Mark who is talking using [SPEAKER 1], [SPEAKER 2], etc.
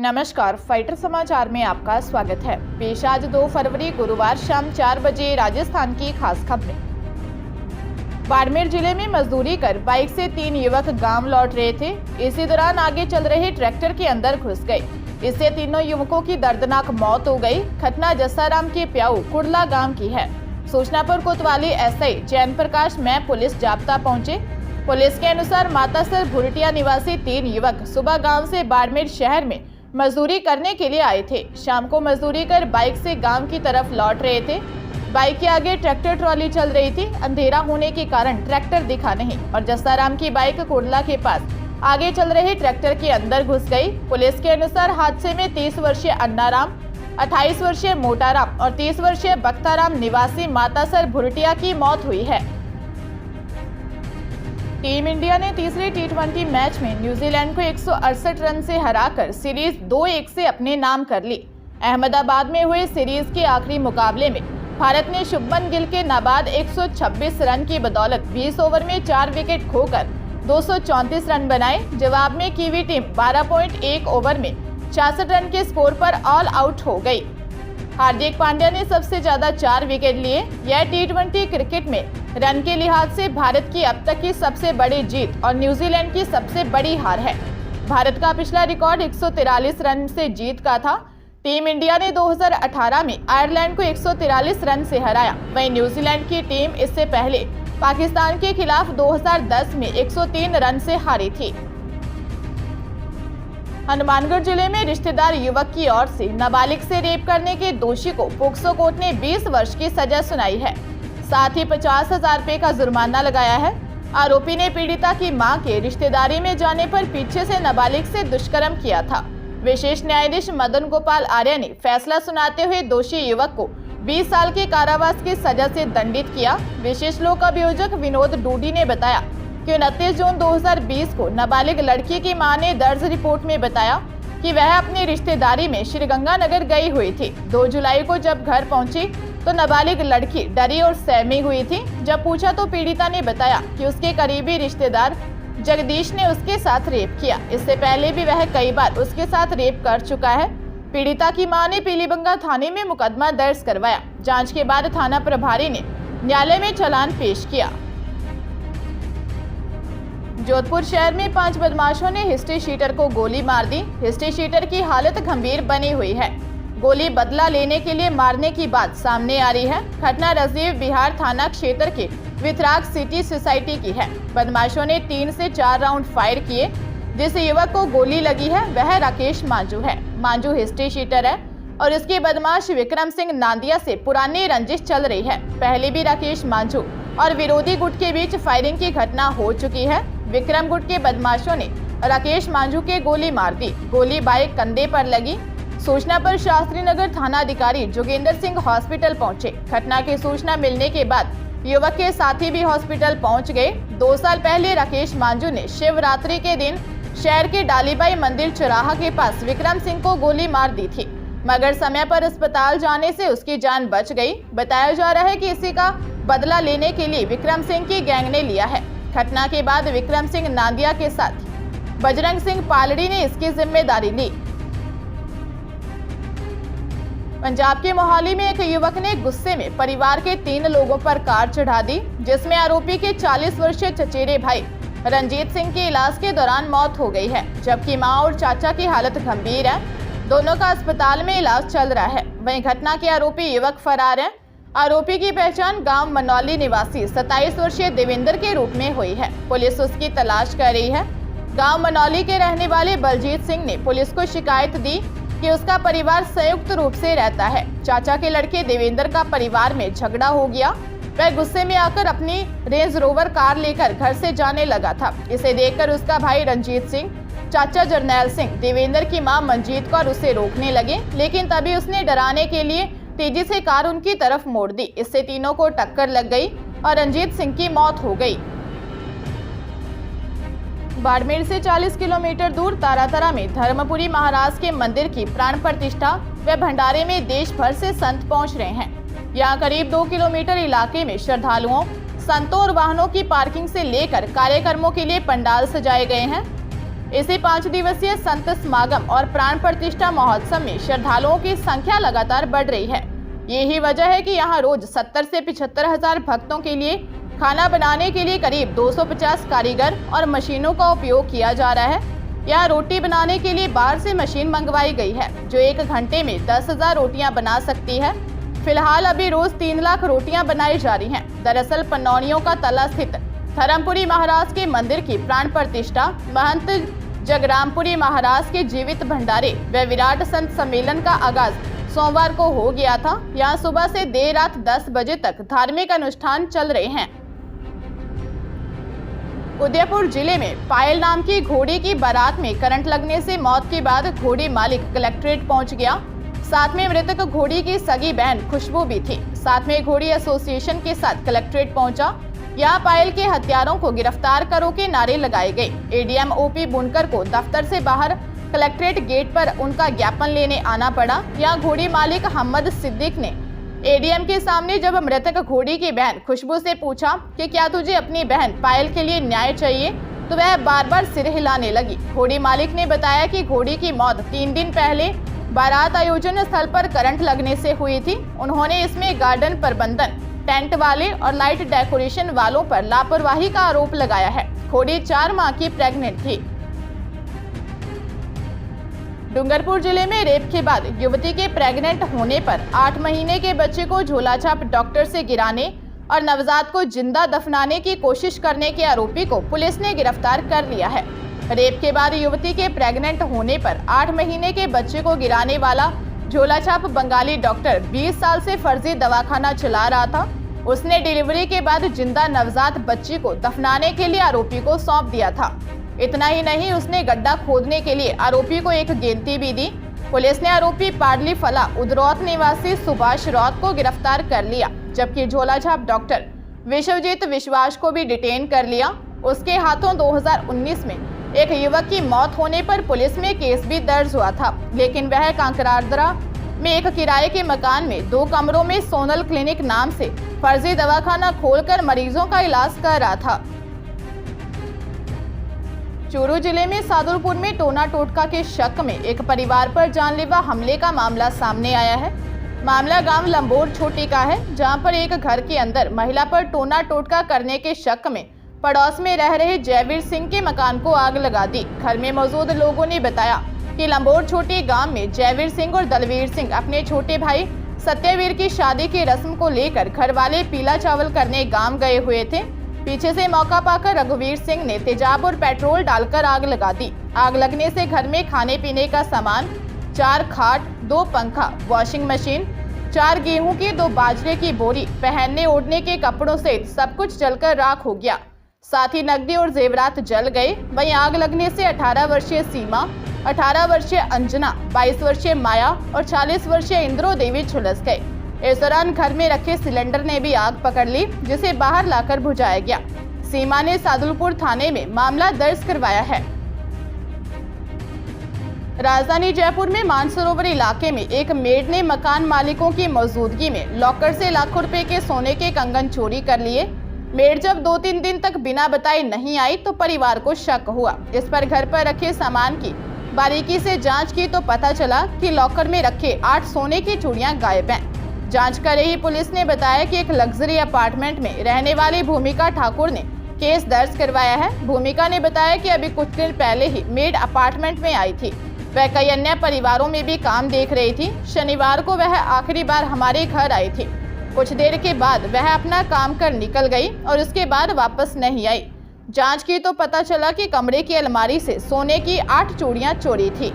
[SPEAKER 1] नमस्कार, फाइटर समाचार में आपका स्वागत है। पेश आज 2 फरवरी गुरुवार शाम 4 बजे राजस्थान की खास खबरें। बाड़मेर जिले में मजदूरी कर बाइक से 3 युवक गांव लौट रहे थे। इसी दौरान आगे चल रहे ट्रैक्टर के अंदर घुस गए। इससे तीनों युवकों की दर्दनाक मौत हो गई। घटना जसाराम के प्याऊ कुड़ला गांव की है। सूचना पर कोतवाली एसआई जैन प्रकाश में पुलिस जाब्ता पहुंचे। पुलिस के अनुसार मातासर भुरटिया निवासी 3 युवक सुबह गांव से बाड़मेर शहर में मजदूरी करने के लिए आए थे। शाम को मजदूरी कर बाइक से गांव की तरफ लौट रहे थे। बाइक के आगे ट्रैक्टर ट्रॉली चल रही थी। अंधेरा होने के कारण ट्रैक्टर दिखा नहीं और जसाराम की बाइक कुड़ला के पास आगे चल रहे ट्रैक्टर के अंदर घुस गई। पुलिस के अनुसार हादसे में 30 वर्षीय अन्नाराम, 28 वर्षीय मोटाराम और 30 वर्षीय बख्ताराम निवासी मातासर भुरटिया की मौत हुई है। टीम इंडिया ने तीसरे टी20 मैच में न्यूजीलैंड को 168 रन से हराकर सीरीज 2-1 से अपने नाम कर ली। अहमदाबाद में हुए सीरीज के आखिरी मुकाबले में भारत ने शुभमन गिल के नाबाद 126 रन की बदौलत 20 ओवर में 4 विकेट खोकर 234 रन बनाए। जवाब में कीवी टीम 12.1 ओवर में 66 रन के स्कोर पर ऑल आउट हो गई। हार्दिक पांड्या ने सबसे ज्यादा 4 विकेट लिए। यह टी20 क्रिकेट में रन के लिहाज से भारत की अब तक की सबसे बड़ी जीत और न्यूजीलैंड की सबसे बड़ी हार है। भारत का पिछला रिकॉर्ड 143 रन से जीत का था। टीम इंडिया ने 2018 में आयरलैंड को 143 रन से हराया। वहीं न्यूजीलैंड की टीम इससे पहले पाकिस्तान के खिलाफ 2010 में 103 रन से हारी थी। हनुमानगढ़ जिले में रिश्तेदार युवक की ओर से नाबालिग से रेप करने के दोषी को पोक्सो कोर्ट ने 20 वर्ष की सजा सुनाई है। साथ ही 50,000 रुपए का जुर्माना लगाया है। आरोपी ने पीड़िता की मां के रिश्तेदारी में जाने पर पीछे से नाबालिग से दुष्कर्म किया था। विशेष न्यायाधीश मदन गोपाल आर्य ने फैसला सुनाते हुए दोषी युवक को 20 साल के कारावास की सजा से दंडित किया। विशेष लोक अभियोजक विनोद डूडी ने बताया कि 29 जून 2020 को नाबालिग लड़की की मां ने दर्ज रिपोर्ट में बताया कि वह अपनी रिश्तेदारी में श्रीगंगानगर गई हुई थी। 2 जुलाई को जब घर पहुंची तो नाबालिग लड़की डरी और सहमी हुई थी। जब पूछा तो पीड़िता ने बताया कि उसके करीबी रिश्तेदार जगदीश ने उसके साथ रेप किया। इससे पहले भी वह कई बार उसके साथ रेप कर चुका है। पीड़िता की मां ने पीलीबंगा थाने में मुकदमा दर्ज करवाया। जांच के बाद थाना प्रभारी ने न्यायालय में चालान पेश किया। जोधपुर शहर में 5 बदमाशों ने हिस्ट्री शीटर को गोली मार दी। हिस्ट्री शीटर की हालत गंभीर बनी हुई है। गोली बदला लेने के लिए मारने की बात सामने आ रही है। घटना राजीव बिहार थाना क्षेत्र के वितराग सिटी सोसाइटी की है। बदमाशों ने 3 से 4 राउंड फायर किए। जिस युवक को गोली लगी है वह राकेश मांझू है। मांझू हिस्ट्री शीटर है और इसके बदमाश विक्रम सिंह नांदिया से पुरानी रंजिश चल रही है। पहले भी राकेश मांझू और विरोधी गुट के बीच फायरिंग की घटना हो चुकी है। विक्रम गुट के बदमाशों ने राकेश मांझू के गोली मार दी। गोली बाइक कंधे पर लगी। सूचना पर शास्त्री नगर थाना अधिकारी जोगेंद्र सिंह हॉस्पिटल पहुंचे। घटना की सूचना मिलने के बाद युवक के साथी भी हॉस्पिटल पहुंच गए। 2 साल पहले राकेश मांझू ने शिवरात्रि के दिन शहर के डालीबाई मंदिर चौराहा के पास विक्रम सिंह को गोली मार दी थी, मगर समय पर अस्पताल जाने से उसकी जान बच गई। बताया जा रहा है कि इसी का बदला लेने के लिए विक्रम सिंह की गैंग ने लिया है। घटना के बाद विक्रम सिंह नांदिया के साथ बजरंग सिंह पालड़ी ने इसकी जिम्मेदारी ली। पंजाब के मोहाली में एक युवक ने गुस्से में परिवार के 3 लोगों पर कार चढ़ा दी, जिसमें आरोपी के 40 वर्षीय चचेरे भाई रंजीत सिंह की इलाज के दौरान मौत हो गई है, जबकि मां और चाचा की हालत गंभीर है। दोनों का अस्पताल में इलाज चल रहा है। वहीं घटना के आरोपी युवक फरार है। आरोपी की पहचान गांव मनौली निवासी 27 वर्षीय देवेंद्र के रूप में हुई है। पुलिस उसकी तलाश कर रही है। गांव मनौली के रहने वाले बलजीत सिंह ने पुलिस को शिकायत दी कि उसका परिवार संयुक्त रूप से रहता है। चाचा के लड़के देवेंद्र का परिवार में झगड़ा हो गया। वह गुस्से में आकर अपनी रेंज रोवर कार लेकर घर से जाने लगा था। इसे देखकर उसका भाई रंजीत सिंह, चाचा जरनैल सिंह, देवेंद्र की मां मंजीत कौर उसे रोकने लगे, लेकिन तभी उसने डराने के लिए तेजी से कार उनकी तरफ मोड़ दी। इससे तीनों को टक्कर लग गई और रंजीत सिंह की मौत हो गई। बाड़मेर से 40 किलोमीटर दूर तारातरा में धर्मपुरी महाराज के मंदिर की प्राण प्रतिष्ठा व भंडारे में देश भर से संत पहुंच रहे हैं। यहां करीब 2 किलोमीटर इलाके में श्रद्धालुओं, संतों और वाहनों की पार्किंग से लेकर कार्यक्रमों के लिए पंडाल सजाए गए हैं। इसी 5 दिवसीय संत समागम और प्राण प्रतिष्ठा महोत्सव में श्रद्धालुओं की संख्या लगातार बढ़ रही है। यही वजह है कि यहाँ रोज 70 से 75 हजार भक्तों के लिए खाना बनाने के लिए करीब 250 कारीगर और मशीनों का उपयोग किया जा रहा है। यहाँ रोटी बनाने के लिए बाहर से मशीन मंगवाई गई है जो 1 घंटे में 10,000 रोटियां बना सकती है। फिलहाल अभी रोज 3 लाख रोटियां बनाई जा रही हैं। दरअसल पनौनियों का तला स्थित धर्मपुरी महाराज के मंदिर की प्राण प्रतिष्ठा महंत जगरामपुरी महाराज के जीवित भंडारे व विराट संत सम्मेलन का आगाज सोमवार को हो गया था। यहाँ सुबह से देर रात 10 बजे तक धार्मिक अनुष्ठान चल रहे हैं। उदयपुर जिले में पायल नाम की घोड़ी की बारात में करंट लगने से मौत के बाद घोड़ी मालिक कलेक्ट्रेट पहुंच गया। साथ में मृतक घोड़ी की सगी बहन खुशबू भी थी। साथ में घोड़ी एसोसिएशन के साथ कलेक्ट्रेट पहुंचा। यहाँ पायल के हत्यारों को गिरफ्तार करो के नारे लगाए गए। एडीएम ओपी बुनकर को दफ्तर से बाहर कलेक्ट्रेट गेट पर उनका ज्ञापन लेने आना पड़ा। यहाँ घोड़ी मालिक अहमद सिद्दीक ने एडीएम के सामने जब मृतक घोड़ी की बहन खुशबू से पूछा कि क्या तुझे अपनी बहन पायल के लिए न्याय चाहिए, तो वह बार बार सिर हिलाने लगी। घोड़ी मालिक ने बताया कि घोड़ी की मौत 3 दिन पहले बारात आयोजन स्थल पर करंट लगने से हुई थी। उन्होंने इसमें गार्डन प्रबंधन, टेंट वाले और लाइट डेकोरेशन वालों पर लापरवाही का आरोप लगाया है। घोड़ी 4 माह की प्रेग्नेंट थी। डूंगरपुर जिले में रेप के बाद युवती के प्रेग्नेंट होने पर 8 महीने के बच्चे को झोलाछाप डॉक्टर से गिराने और नवजात को जिंदा दफनाने की कोशिश करने के आरोपी को पुलिस ने गिरफ्तार कर लिया है। रेप के बाद युवती के प्रेग्नेंट होने पर 8 महीने के बच्चे को गिराने वाला झोलाछाप बंगाली डॉक्टर 20 साल से फर्जी दवाखाना चला रहा था। उसने डिलीवरी के बाद जिंदा नवजात बच्ची को दफनाने के लिए आरोपी को सौंप दिया था। इतना ही नहीं, उसने गड्ढा खोदने के लिए आरोपी को एक गेंती भी दी। पुलिस ने आरोपी पाडली फला उदरौत निवासी सुभाष रौत को गिरफ्तार कर लिया, जबकि झोलाछाप डॉक्टर विश्वजीत विश्वास को भी डिटेन कर लिया। उसके हाथों 2019 में एक युवक की मौत होने पर पुलिस में केस भी दर्ज हुआ था, लेकिन वह कांकरादरा में एक किराए के मकान में 2 कमरों में सोनल क्लिनिक नाम से फर्जी दवाखाना खोलकर मरीजों का इलाज कर रहा था। चूरू जिले में सादुलपुर में टोना टोटका के शक में एक परिवार पर जानलेवा हमले का मामला सामने आया है। मामला गांव लंबोर छोटी का है, जहां पर एक घर के अंदर महिला पर टोना टोटका करने के शक में पड़ोस में रह रहे जयवीर सिंह के मकान को आग लगा दी। घर में मौजूद लोगों ने बताया कि लंबोर छोटी गांव में जयवीर सिंह और दलवीर सिंह अपने छोटे भाई सत्यवीर की शादी की रस्म को लेकर घर वाले पीला चावल करने गांव गए हुए थे। पीछे से मौका पाकर रघुवीर सिंह ने तेजाब और पेट्रोल डालकर आग लगा दी। आग लगने से घर में खाने पीने का सामान, 4 खाट, 2 पंखा, वॉशिंग मशीन, 4 गेहूं की, 2 बाजरे की बोरी, पहनने ओढ़ने के कपड़ों सहित सब कुछ जलकर राख हो गया। साथ ही नकदी और जेवरात जल गए। वहीं आग लगने से 18 वर्षीय सीमा, 18 वर्षीय अंजना, 22 वर्षीय माया और 40 वर्षीय इंद्रो देवी झुलस गए। इस दौरान घर में रखे सिलेंडर ने भी आग पकड़ ली, जिसे बाहर लाकर बुझाया गया। सीमा ने सादुलपुर थाने में मामला दर्ज करवाया है। राजधानी जयपुर में मानसरोवर इलाके में एक मेड ने मकान मालिकों की मौजूदगी में लॉकर से लाखों रुपए के सोने के कंगन चोरी कर लिए। मेड जब 2-3 दिन तक बिना बताए नहीं आई तो परिवार को शक हुआ। इस पर घर पर रखे सामान की बारीकी से जांच की तो पता चला कि लॉकर में रखे 8 सोने की चूड़ियां गायब हैं। जांच कर रही पुलिस ने बताया कि एक लग्जरी अपार्टमेंट में रहने वाली भूमिका ठाकुर ने केस दर्ज करवाया है। भूमिका ने बताया कि अभी कुछ दिन पहले ही मेड अपार्टमेंट में आई थी। वह कई अन्य परिवारों में भी काम देख रही थी। शनिवार को वह आखिरी बार हमारे घर आई थी। कुछ देर के बाद वह अपना काम कर निकल गई और उसके बाद वापस नहीं आई। जांच की तो पता चला कि कमरे की अलमारी से सोने की 8 चूड़ियां चोरी थी।